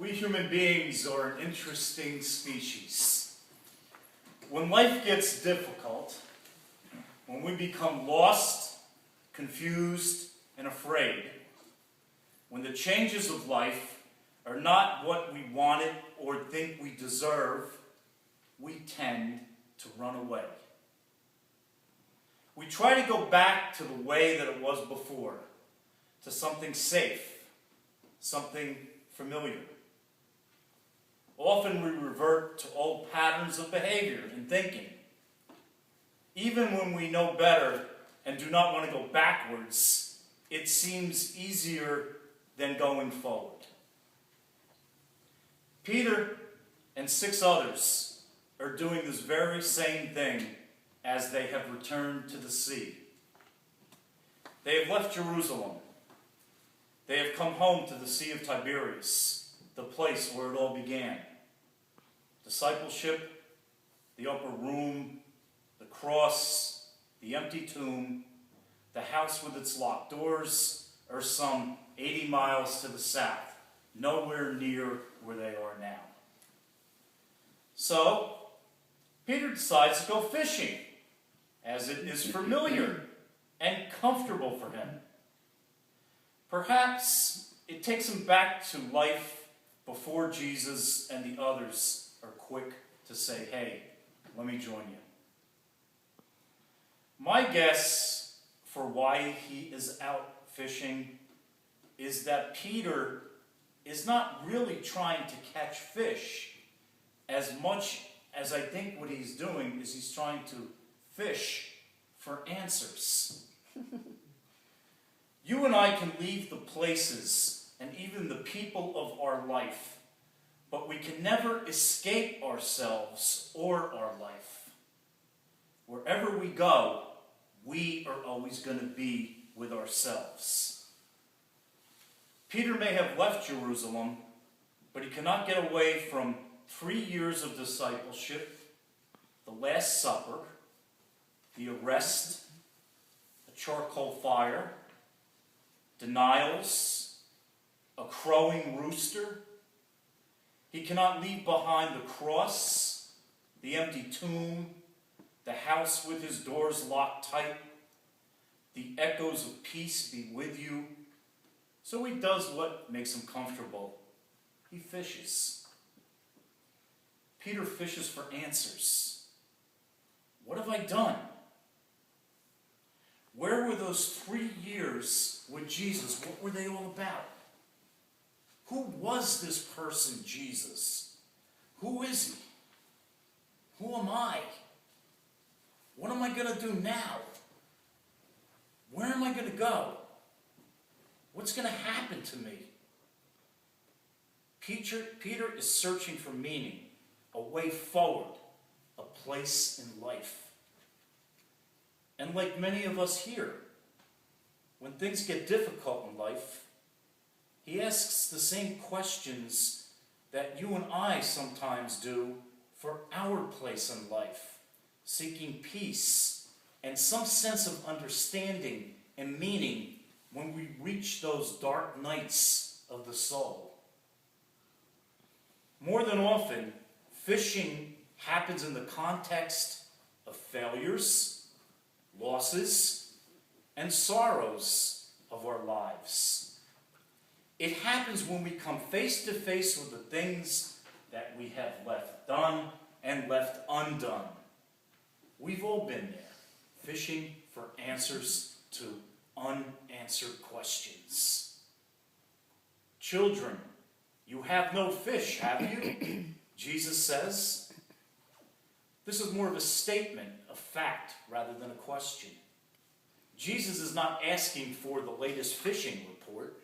We human beings are an interesting species. When life gets difficult, when we become lost, confused, and afraid, when the changes of life are not what we wanted or think we deserve, we tend to run away. We try to go back to the way that it was before, to something safe, something familiar. Often we revert to old patterns of behavior and thinking. Even when we know better and do not want to go backwards, it seems easier than going forward. Peter and 6 others are doing this very same thing as they have returned to the sea. They have left Jerusalem. They have come home to the Sea of Tiberias, the place where it all began. Discipleship, the upper room, the cross, the empty tomb, the house with its locked doors are some 80 miles to the south, nowhere near where they are now. So, Peter decides to go fishing, as it is familiar and comfortable for him. Perhaps it takes him back to life before Jesus and the others are quick to say, "Hey, let me join you." My guess for why he is out fishing is that Peter is not really trying to catch fish as much as I think what he's doing is he's trying to fish for answers. You and I can leave the places and even the people of our life, but we can never escape ourselves or our life. Wherever we go, we are always going to be with ourselves. Peter may have left Jerusalem, but he cannot get away from 3 years of discipleship, the Last Supper, the arrest, a charcoal fire, denials, a crowing rooster. He cannot leave behind the cross, the empty tomb, the house with his doors locked tight. The echoes of peace be with you. So he does what makes him comfortable. He fishes. Peter fishes for answers. What have I done? Where were those 3 years with Jesus? What were they all about? Who was this person, Jesus? Who is he? Who am I? What am I going to do now? Where am I going to go? What's going to happen to me? Peter is searching for meaning, a way forward, a place in life. And like many of us here, when things get difficult in life, he asks the same questions that you and I sometimes do for our place in life, seeking peace and some sense of understanding and meaning when we reach those dark nights of the soul. More than often, fishing happens in the context of failures, losses, and sorrows of our lives. It happens when we come face to face with the things that we have left done and left undone. We've all been there, fishing for answers to unanswered questions. Children, you have no fish, have you? Jesus says. This is more of a statement of fact rather than a question. Jesus is not asking for the latest fishing report.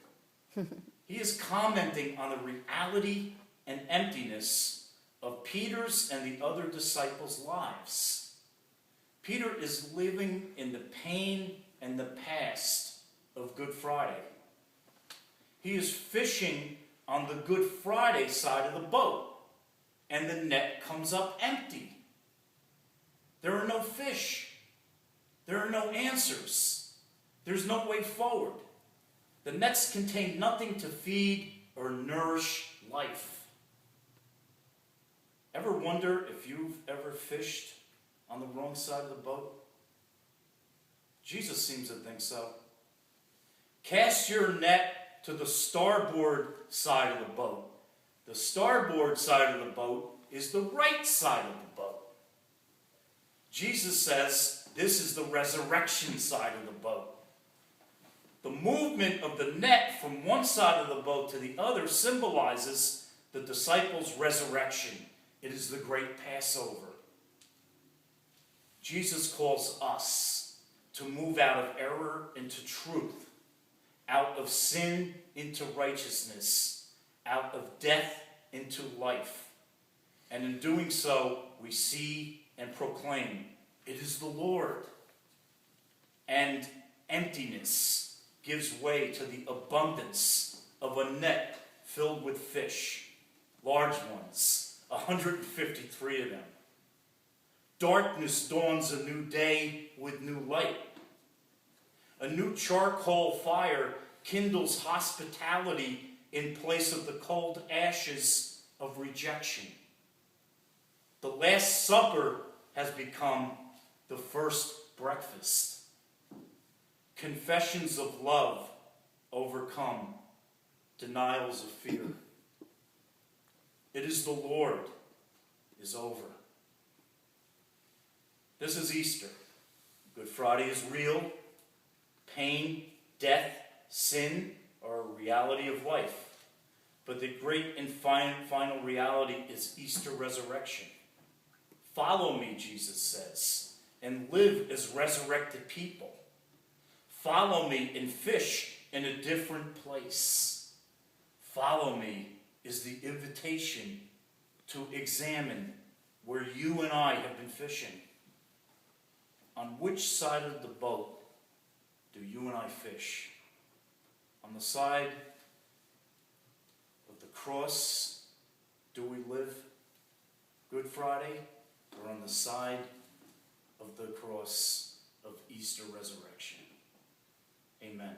He is commenting on the reality and emptiness of Peter's and the other disciples' lives. Peter is living in the pain and the past of Good Friday. He is fishing on the Good Friday side of the boat, and the net comes up empty. There are no fish. There are no answers. There's no way forward. The nets contain nothing to feed or nourish life. Ever wonder if you've ever fished on the wrong side of the boat? Jesus seems to think so. Cast your net to the starboard side of the boat. The starboard side of the boat is the right side of the boat. Jesus says this is the resurrection side of the boat. The movement of the net from one side of the boat to the other symbolizes the disciples' resurrection. It is the great Passover. Jesus calls us to move out of error into truth, out of sin into righteousness, out of death into life. And in doing so, we see and proclaim, it is the Lord. And emptiness gives way to the abundance of a net filled with fish, large ones, 153 of them. Darkness dawns a new day with new light. A new charcoal fire kindles hospitality in place of the cold ashes of rejection. The Last Supper has become the first breakfast. Confessions of love overcome denials of fear. It is the Lord is over. This is Easter. Good Friday is real. Pain, death, sin are a reality of life. But the great and final reality is Easter resurrection. Follow me, Jesus says, and live as resurrected people. Follow me and fish in a different place. Follow me is the invitation to examine where you and I have been fishing. On which side of the boat do you and I fish? On the side of the cross do we live Good Friday, or on the side of the cross of Easter resurrection? Amen.